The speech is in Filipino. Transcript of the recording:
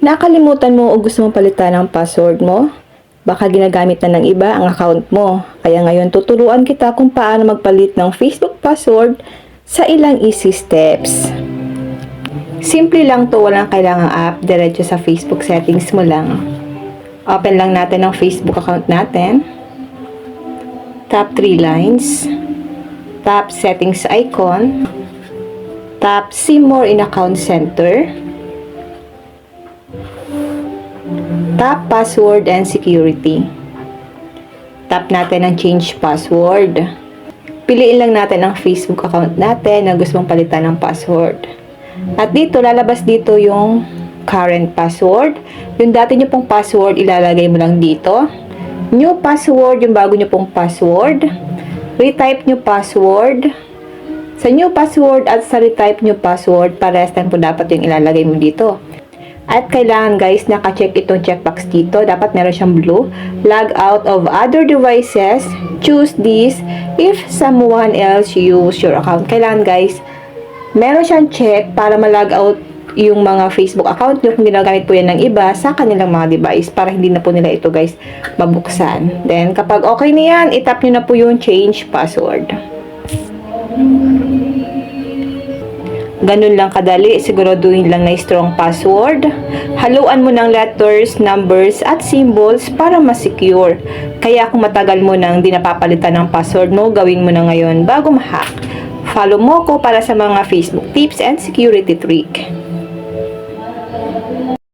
Nakalimutan mo o gusto mong palitan ang password mo? Baka ginagamit na ng iba ang account mo. Kaya ngayon tuturuan kita kung paano magpalit ng Facebook password sa ilang easy steps. Simple lang to, walang kailangang app, diretso sa Facebook settings mo lang. Open lang natin ang Facebook account natin. Tap 3 lines. Tap settings icon. Tap see more in account center. Tap password and security. Tap natin ang change password. Piliin lang natin ang Facebook account natin na gusto mong palitan ng password. At dito, lalabas dito yung current password. Yung dati nyo pong password, ilalagay mo lang dito. New password, yung bago nyo pong password. Retype nyo password. Sa new password at sa retype nyo password, parehas lang po dapat yung ilalagay mo dito. At kailangan guys, naka-check itong checkbox dito. Dapat meron siyang blue. Log out of other devices. Choose this if someone else use your account. Kailangan guys, meron siyang check para ma-log out yung mga Facebook account nyo kung ginagamit po yan ng iba sa kanilang mga device para hindi na po nila ito guys mabuksan. Then kapag okay na yan, itap nyo na po yung change password. Ganun lang kadali, siguraduhin lang na strong password. Haluan mo ng letters, numbers, at symbols para ma-secure. Kaya kung matagal mo nang di napapalitan ng password mo, gawin mo na ngayon bago ma-hack. Follow mo ko para sa mga Facebook tips and security trick.